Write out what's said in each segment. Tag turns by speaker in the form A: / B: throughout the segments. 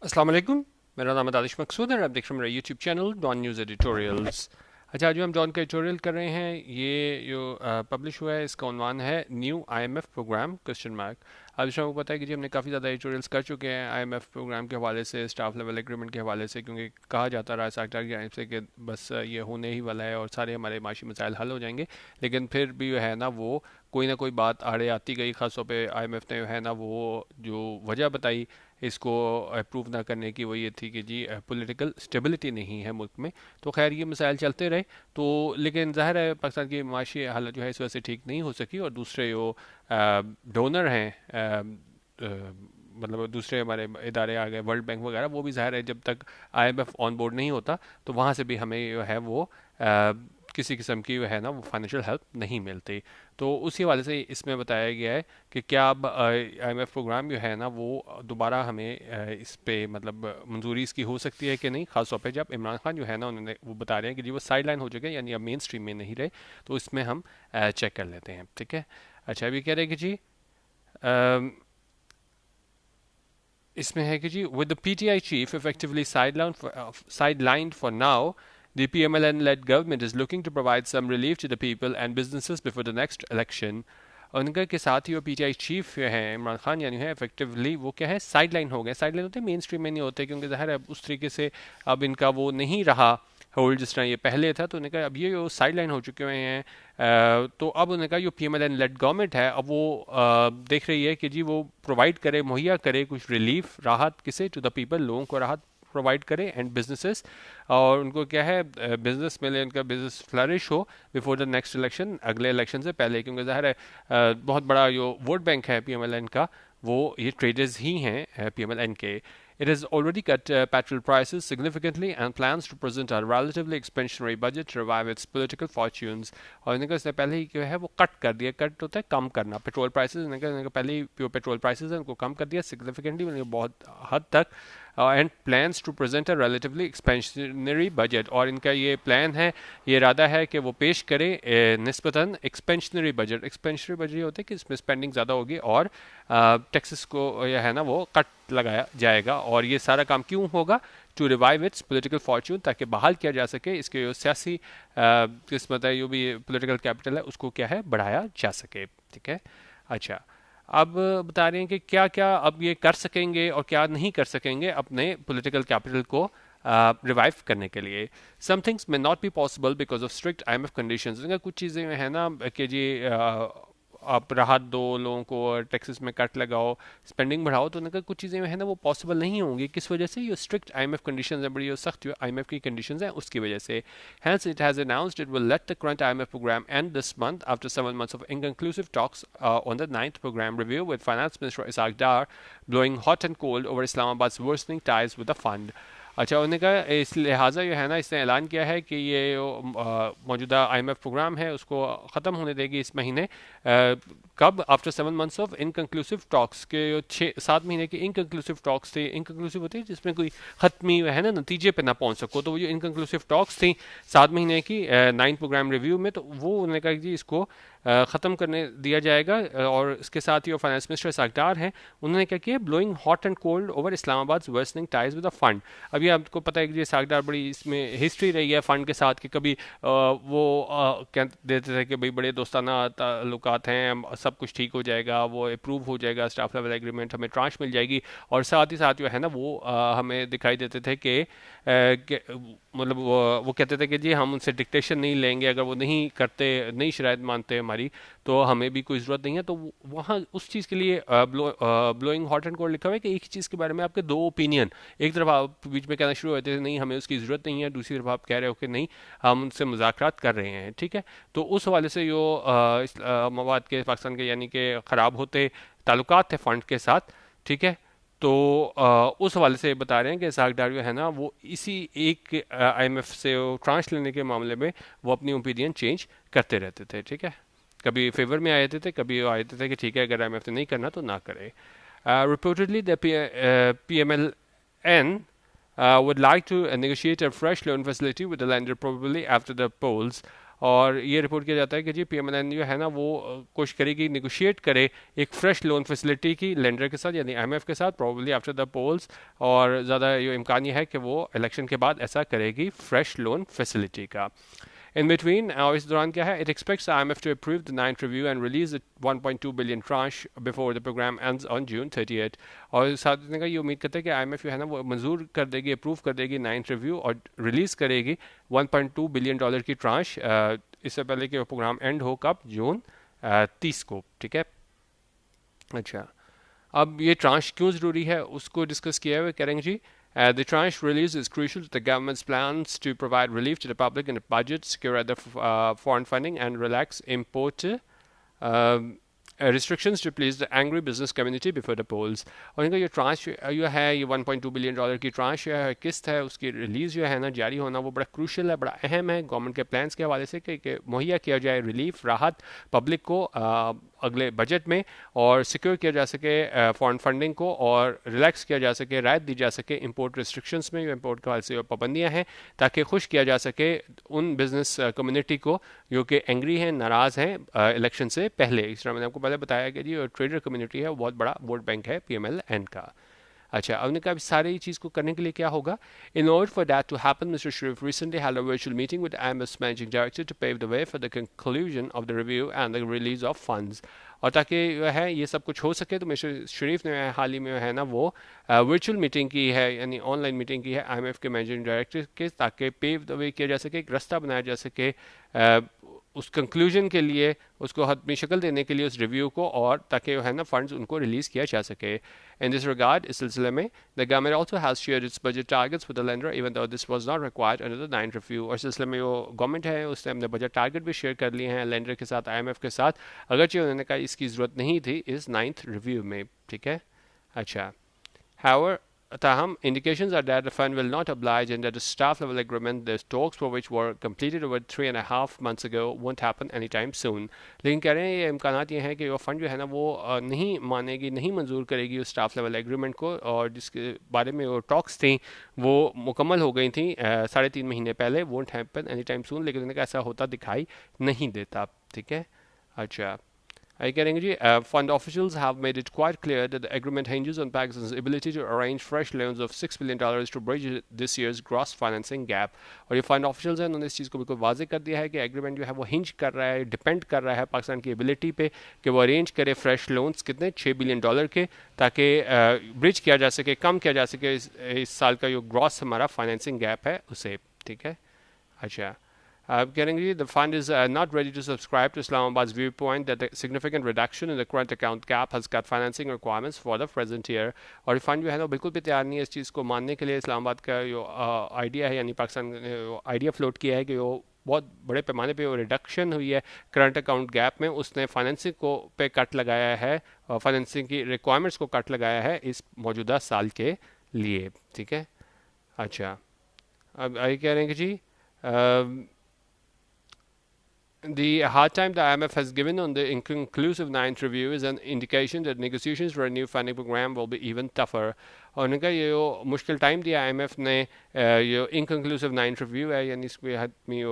A: अस्सलाम वालेकुम। मेरा नाम है दानिश मकसूद है और आप देख रहे हैं मेरा YouTube channel Dawn News editorials. अच्छा, जो हम डॉन का एडिटोरियल कर रहे हैं ये जो पब्लिश हुआ है इसका उन्वान है new IMF programme question mark. अब इसमें आपको पता है कि जी हमने काफ़ी ज़्यादा एडिटोरियल्स कर चुके हैं आईएमएफ प्रोग्राम के हवाले से, स्टाफ लेवल एग्रीमेंट के हवाले से, क्योंकि कहा जाता रहा है सरकार की जानिब से कि बस ये होने ही वाला है और सारे हमारे माशी मसाइल हल हो जाएंगे। लेकिन फिर भी जो है ना वो कोई ना कोई बात आड़े आती गई। खासतौर पे आईएमएफ ने जो है ना वो जो वजह बताई इसको अप्रूव ना करने की, वो ये थी कि जी पॉलिटिकल स्टेबिलिटी नहीं है मुल्क में। तो खैर ये मसाइल चलते रहे। तो लेकिन ज़ाहिर है पाकिस्तान की माशी हालत जो है इस वजह से ठीक नहीं हो सकी, और दूसरे जो डोनर हैं, मतलब दूसरे हमारे इदारे आ गए, वर्ल्ड बैंक वगैरह, वो भी ज़ाहिर है जब तक आईएमएफ ऑन बोर्ड नहीं होता तो वहाँ से भी हमें जो है वो किसी किस्म की जो है ना वो फाइनेंशियल हेल्प नहीं मिलती। तो उसी हवाले से इसमें बताया गया है कि क्या अब आईएमएफ प्रोग्राम जो है ना वो दोबारा हमें इस पे मतलब मंजूरी इसकी हो सकती है कि नहीं। खासतौर पे जब इमरान खान जो है ना उन्होंने वो बता रहे हैं कि जी वो साइड लाइन हो चुके हैं, यानी अब मेन स्ट्रीम में नहीं रहे। तो इसमें हम चेक कर लेते हैं, ठीक है। अच्छा, अभी कह रहे हैं कि जी अम, इसमें है कि जी with the PTI chief effectively sidelined for now, the PMLN-led government is looking to provide some relief to the people and businesses before the next election. और उनका के साथ ही वो पीटीआई चीफ हैं इमरान खान यानी है इफेक्टिवली वो क्या है साइड लाइन हो गए। साइड लाइन होते हैं, मेन स्ट्रीम में नहीं होते, क्योंकि ज़ाहिर है उस तरीके से अब इनका वो नहीं रहा होल्ड जिस तरह ये पहले था। तो उन्होंने कहा अब ये जो साइड लाइन हो चुके हुए हैं, तो अब उन्होंने कहा जो पीएमएलएन लेड गवर्नमेंट है अब वो देख रही है कि जी वो प्रोवाइड करे, मुहैया करे कुछ रिलीफ, राहत किसे, टू द पीपल, लोगों को राहत प्रोवाइड करे एंड बिजनेसेस, और उनको क्या है बिजनेस मिले, उनका बिजनेस फ्लरिश हो बिफोर द नेक्स्ट इलेक्शन, अगले इलेक्शन से पहले। क्योंकि ज़ाहिर है बहुत बड़ा जो वोट बैंक है पीएमएलएन का वो ये ट्रेडर्स ही हैं पीएमएलएन के। It has already cut petrol prices significantly and plans to present a relatively expansionary budget to revive its political fortunes. और इन्होंने कहा इसने पहले ही जो है वो कट कर दिया। कट होता है कम करना। पेट्रोल प्राइसेस इन्होंने कहा पहले ही जो पेट्रोल प्राइसेस हैं उनको कम कर दिया सिग्निफिकेंटली, मतलब बहुत हद तक। And plans to present a relatively expansionary budget, और इनका ये प्लान है, ये इरादा है कि वो पेश करे निस्बतन एक्सपेंशनरी बजट। एक्सपेंशनरी बजट ये होता है कि इसमें स्पेंडिंग ज़्यादा होगी और टैक्सेस को यह है ना वो कट लगाया जाएगा। और ये सारा काम क्यों होगा? To revive its political fortune, ताकि बहाल किया जा सके इसके जो सियासी किस्मत है, जो भी पॉलिटिकल कैपिटल है उसको क्या है बढ़ाया जा सके, ठीक है। अच्छा, अब बता रहे हैं कि क्या क्या अब ये कर सकेंगे और क्या नहीं कर सकेंगे अपने पॉलिटिकल कैपिटल को रिवाइव करने के लिए। Some things may not be possible because of strict IMF conditions. कुछ चीज़ें हैं ना कि जी आप राहत दो लोगों को, टैक्सेस में कट लगाओ, स्पेंडिंग बढ़ाओ, तो उनका कुछ चीज़ें है ना वो पॉसिबल नहीं होंगी। किस वजह से? ये स्ट्रिक्ट आईएमएफ कंडीशंस है, बड़ी जो सख्त जो आईएमएफ की कंडीशंस हैं उसकी वजह से। Hence, it has announced it will let the current IMF program end this month after 7 months of inconclusive talks on the ninth program review, with Finance Minister Isaac Dar blowing hot and cold over Islamabad's worsening ties with the fund. अच्छा, उन्होंने कहा इस लिहाजा जो है ना इसने ऐलान किया है कि ये मौजूदा आईएमएफ प्रोग्राम है उसको ख़त्म होने देगी इस महीने। कब? After 7 months of inconclusive talks के, 6-7 महीने की इनकन्क्लूसिव टॉक्स थी। इनकन्क्लूसिव होती है जिसमें कोई ख़त्मी है ना नतीजे पे ना पहुंच सको, तो वो जो इनकन्क्लूसिव टॉक्स थी 7 महीने की नाइन्थ प्रोग्राम रिव्यू में, तो वो उन्होंने कहा कि जी इसको ख़त्म करने दिया जाएगा। और इसके साथ ही और फाइनेंस मिनिस्टर साकदार हैं, उन्होंने क्या किया? Blowing hot and cold over Islamabad worsening ties with the fund. अभी आपको पता है कि ये साकदार बड़ी इसमें हिस्ट्री रही है फ़ंड के साथ कि कभी वो कह देते थे कि भाई बड़े दोस्ताना ताल्लुकात हैं, सब कुछ ठीक हो जाएगा, वो अप्रूव हो जाएगा स्टाफ लेवल एग्रीमेंट, हमें ट्रांश मिल जाएगी। और साथ ही साथ जो है ना वो हमें दिखाई देते थे कि मतलब वो कहते थे कि जी हम उनसे डिक्टेशन नहीं लेंगे, अगर वो नहीं करते, नहीं शराइत मानते हमारी, तो हमें भी कोई ज़रूरत नहीं है। तो वहाँ उस चीज़ के लिए ब्लोइंग हॉट एंड कोल्ड लिखा हुआ है कि एक ही चीज़ के बारे में आपके दो ओपिनियन, एक तरफ आप बीच में कहना शुरू होते थे नहीं हमें उसकी ज़रूरत नहीं है, दूसरी तरफ आप कह रहे हो कि नहीं हम उनसे मुज़ाकरात कर रहे हैं, ठीक है। तो उस हवाले से जो मवाद के पाकिस्तान के यानी कि ख़राब होते ताल्लुकात थे फ़ंड के साथ, ठीक है। तो उस हवाले से बता रहे हैं कि इसहाक डार जो है ना वो इसी एक आईएमएफ से ट्रांश लेने के मामले में वो अपनी ओपिनियन चेंज करते रहते थे, ठीक है। कभी फेवर में आए थे, कभी आए थे कि ठीक है अगर आईएमएफ ने नहीं करना तो ना करे। Reportedly the PMLN would like to negotiate a fresh loan facility with the lender probably after the polls. और ये रिपोर्ट किया जाता है कि जी पीएमएलएन जो है ना वो कोशिश करेगी निगोशिएट करे एक फ्रेश लोन फैसिलिटी की लेंडर के साथ यानी आईएमएफ के साथ प्रॉब्ली आफ्टर द पोल्स, और ज़्यादा ये इम्कान ये है कि वो इलेक्शन के बाद ऐसा करेगी फ्रेश लोन फैसिलिटी का. In between, इस दौरान क्या है, it expects the IMF to approve the ninth review and release the 1.2 billion tranche before the program ends on June 30th. और साथ में का ये उम्मीद करते हैं कि IMF जो है ना वो मंजूर कर देगी, अप्रूव कर देगी नाइन्थ रिव्यू और रिलीज करेगी $1.2 बिलियन की ट्रांश इससे पहले कि वो प्रोग्राम एंड हो कब, जून 30 को. ठीक है. अच्छा, अब ये ट्रांश क्यों ज़रूरी है उसको डिस्कस किया है. करेंगे जी the tranche release is crucial to the government's plans to provide relief to the public in the budget, secure other foreign funding, and relax import restrictions to please the angry business community before the polls. और इनका ये ट्रांश जो है ये $1.2 billion की ट्रांश है, किस्त है, उसकी रिलीज़ जो है ना जारी होना वो बड़ा क्रूशल है, बड़ा अहम है गवर्नमेंट के प्लान्स के हवाले से कि मुहैया किया जाए रिलीफ, राहत पब्लिक को अगले बजट में, और सिक्योर किया जा सके फॉरेन फंडिंग को, और रिलैक्स किया जा सके, राहत दी जा सके इंपोर्ट रिस्ट्रिक्शंस में, इंपोर्ट के हवाले से पाबंदियाँ हैं, ताकि खुश किया जा सके उन बिजनेस कम्युनिटी को जो कि एंग्री हैं, नाराज़ हैं इलेक्शन से पहले. इस तरह मैंने आपको पहले बताया कि जी ट्रेडर कम्युनिटी है, बहुत बड़ा वोट बैंक है पीएमएलएन का. अच्छा, अब कहा सारी चीज़ को करने के लिए क्या होगा. In order for that to happen, mister Sharif recently held a virtual meeting with IMF's managing director to pave the way for the conclusion of the review and the release of funds. और ताकि जो है ये सब कुछ हो सके तो मिस्टर शरीफ ने हाल ही में है ना वो वर्चुअल मीटिंग की है, यानी ऑनलाइन मीटिंग की है आईएमएफ के मैनेजिंग डायरेक्टर के, ताकि पेव द वे किया जा सके, एक रास्ता बनाया जा सके उस कंक्लूजन के लिए, उसको हतमी शक्ल देने के लिए उस रिव्यू को, और ताकि है ना फंड्स उनको रिलीज़ किया जा सके. इन दिस रिगार्ड, इस सिलसिले में the government also has shared it's budget targets with the lender even though this was not required under the ninth review. और सिलसिले में वो गवर्नमेंट है उसने अपने बजट टारगेट भी शेयर कर लिए हैं लेंडर के साथ, आईएमएफ के साथ, अगरचे उन्होंने कहा इसकी ज़रूरत नहीं थी इस नाइन्थ रिव्यू में. ठीक है. अच्छा, however, Taham, indications are that the fund will not oblige and that the staff level agreement, the talks for which were completed over 3.5 months ago, won't happen anytime soon. लेकिन कह रहे हैं ये इम्कानात ये हैं कि वो फंड जो है ना वो नहीं मानेगी, नहीं मंजूर करेगी उस स्टाफ लेवल एग्रीमेंट को, और जिसके बारे में वो टॉक्स थी वो मुकम्मल हो गई थी 3.5 महीने पहले. Won't happen any time soon, लेकिन उन्हें ऐसा होता दिखाई नहीं देता. ठीक है. अच्छा, fund officials have made it quite clear that the agreement hinges on Pakistan's ability to arrange fresh loans of $6 billion to bridge this year's gross financing gap. और ये फंड ऑफिशियल्स हैं उन्होंने इस चीज़ को बिल्कुल वाजे कर दिया है कि एग्रीमेंट जो है वो हिंज कर रहा है, डिपेंड कर रहा है पाकिस्तान की एबिलिटी पे कि वो अरेंज करे फ्रेश लोन्स कितने $6 बिलियन के, ताकि ब्रिज किया जा सके, कम किया जा सके इस साल का जो ग्रॉस हमारा फाइनेंसिंग गैप है उसे. ठीक है. अच्छा, the fund is not ready to subscribe to Islamabad's viewpoint that the significant reduction in the current account gap has cut financing requirements for the present year. और फंड जो है ना बिल्कुल भी तैयार नहीं है इस चीज़ को मानने के लिए. इस्लामाबाद का जो आइडिया है, यानी पाकिस्तान ने आइडिया फ्लोट किया है कि वो बहुत बड़े पैमाने पे वो रिडक्शन हुई है करंट अकाउंट गैप में, उसने फाइनेंसिंग को पे कट लगाया है, फाइनेंसिंग की रिक्वायरमेंट्स को कट लगाया है इस मौजूदा साल के लिए. ठीक है. अच्छा, अब आई कह रहे हैं कि जी the hard time the IMF has given on the inconclusive ninth review is an indication that negotiations for a new funding program will be even tougher. और उनका ये मुश्किल टाइम दिया IMF ने ये इनकंक्लूसिव नाइन्थ रिव्यू है, यानी इसमें हतमी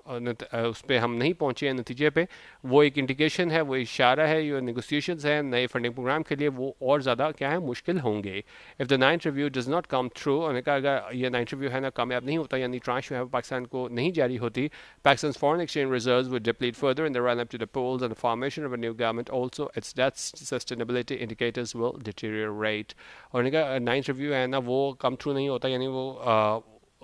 A: उस पर हम नहीं पहुँचे हैं नतीजे पे, वो एक इंडिकेशन है, वो इशारा है, ये नेगोशिएशंस हैं नए फंडिंग प्रोग्राम के लिए, वो और ज़्यादा क्या है मुश्किल होंगे. If the ninth review does not come through, उन्होंने कहा अगर ये नाइन्थ रिव्यू है ना कामयाब नहीं होता, यानी ट्रांश जो है पाकिस्तान को नहीं जारी होती, Pakistan foreign exchange reserves would deplete further in the run up to the polls and the formation of a new government, also its debt sustainability indicators will deteriorate. और उन्होंने कहा नाइन्थ रिव्यू है ना वो कम थ्रू नहीं होता, यानी वो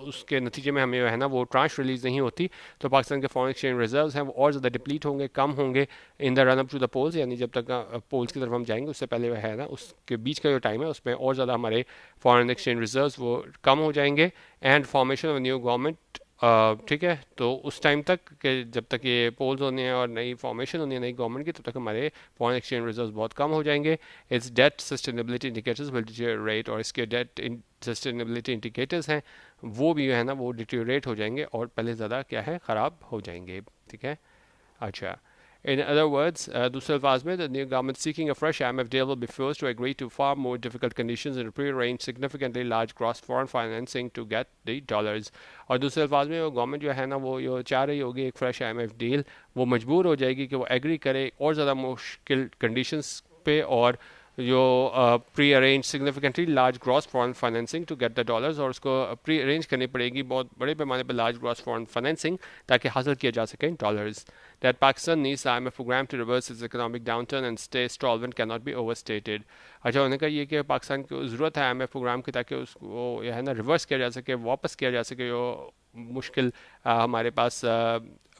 A: उसके नतीजे में हमें है ना वो ट्रांश रिलीज़ नहीं होती, तो पाकिस्तान के फॉरेन एक्सचेंज रिजर्व्स हैं वो और ज़्यादा डिप्लीट होंगे, कम होंगे in the run up to the polls, यानी जब तक पोल्स की तरफ हम जाएंगे उससे पहले है ना उसके बीच का जो टाइम है उसमें और ज़्यादा हमारे फॉरेन एक्सचेंज रिजर्व्स वो कम हो जाएंगे, and formation of new government. ठीक है. तो उस टाइम तक के जब तक ये पोल्स होने हैं और नई फॉर्मेशन होनी है नई गवर्नमेंट की, तब तक हमारे फॉरेन एक्सचेंज रिजर्व्स बहुत कम हो जाएंगे. Its debt sustainability indicators will deteriorate, और इसके डेट सस्टेनेबिलिटी इंडिकेटर्स हैं वो भी है ना वो डिटेरियोरेट हो जाएंगे और पहले ज़्यादा क्या है ख़राब हो जाएंगे. ठीक है. अच्छा, In other words, दूसरे अल्फाज में, the new government seeking a fresh IMF deal will be forced to agree to far more difficult conditions and prearrange significantly large gross foreign financing to get the dollars. और दूसरे अल्फाज में वो government जो है ना वो ये चाह रही होगी एक फ्रेश IMF डील, वो मजबूर हो जाएगी कि वो एग्री करे और ज़्यादा मुश्किल कंडीशंस पे, और जो pre arrange significantly large gross foreign financing to get the dollars, और उसको प्री अरेंज करनी पड़ेगी बहुत बड़े पैमाने पर लार्ज ग्रॉस फॉरेन फाइनेंसिंग ताकि हासिल किया जा सके dollars. That Pakistan needs the IMF program to reverse its economic downturn and stay solvent cannot be overstated. अच्छा, उन्होंने कहा ये कि पाकिस्तान को ज़रूरत है IMF प्रोग्राम की ताकि उसको यह है ना रिवर्स किया जा सके, वापस किया जा सके जो मुश्किल हमारे पास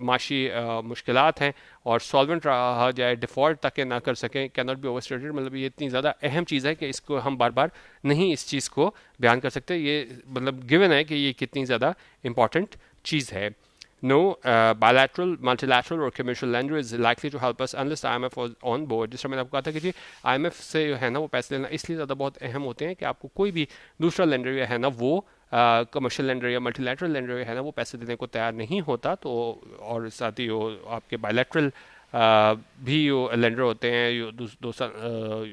A: माशी मुश्किलात हैं, और सॉल्वेंट रहा जाए, डिफ़ॉल्ट तक ना कर सकें. कैन नॉट बी ओवरस्टेटेड मतलब ये इतनी ज़्यादा अहम चीज़ है कि इसको हम बार बार नहीं इस चीज़ को बयान कर सकते. ये मतलब गिवन है कि ये कितनी ज़्यादा इम्पॉर्टेंट चीज़ है. No bilateral, multilateral or commercial lender is likely to help us unless IMF was on board. जिस तरह मैंने आपको कहा था कि जी IMF से है ना वो पैसे लेना इसलिए ज़्यादा बहुत अहम होते हैं कि आपको कोई भी दूसरा लेंडर है ना वो कमर्शियल लेंडर या मल्टीलैटरल लेंडर है ना वो पैसे देने को तैयार नहीं होता. तो और साथ ही वो आपके बायलैटरल भी वो लेंडर होते हैं,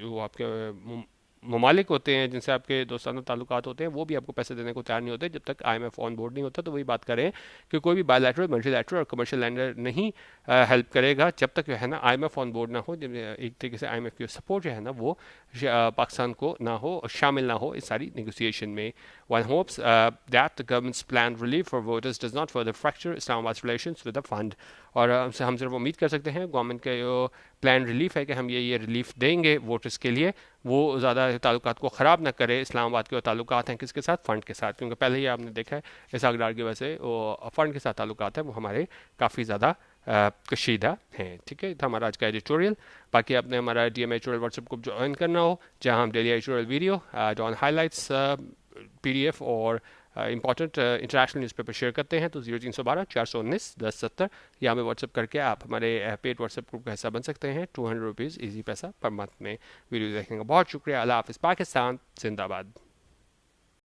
A: जो आपके ममालिक होते हैं जिनसे आपके दोस्ताना ताल्लुकात होते हैं, वो भी आपको पैसे देने को तैयार नहीं होते जब तक IMF ऑन बोर्ड नहीं होता. तो वही बात करें कि कोई भी बायलैटरल, मल्टीलैटरल और कमर्शियल लेंडर नहीं हेल्प करेगा जब तक जो है ना IMF ऑन बोर्ड ना हो. जब एक तरीके से IMF की सपोर्ट जो है ना वो पाकिस्तान को ना हो, शामिल ना हो इस सारी नेगोशिएशन में. One hopes that the government's planned relief for voters does not further fracture Islamabad's relations with the fund. और हम सिर्फ उम्मीद कर सकते हैं गवर्नमेंट का जो प्लान रिलीफ है कि हम ये रिलीफ देंगे वोटर्स के लिए, वो ज़्यादा ताल्लुकात को ख़राब ना करे. इस्लामाबाद के जो ताल्लुकात हैं किसके साथ, फ़ंड के साथ, क्योंकि पहले ही आपने देखा है इस अकदार की वजह से वो फ़ंड के साथ ताल्लुकात हैं वो हमारे काफ़ी ज़्यादा कशीदा हैं. ठीक है, था हमारा आज का एडिटोरियल. बाकी आपने हमारा DM editorial WhatsApp group join करना हो जहाँ हम daily editorial video, John highlights, PDF और इंपॉर्टेंट इंटरनेशनल न्यूज़पेपर शेयर करते हैं, तो 0312 419 1070 या हमें व्हाट्सअप करके आप हमारे पेड व्हाट्सएप ग्रुप का हिस्सा बन सकते हैं. ₹200 ईजी पैसा पर मंथ में. वीडियो देखने का बहुत शुक्रिया. अल्लाह हाफ़िज़. पाकिस्तान जिंदाबाद.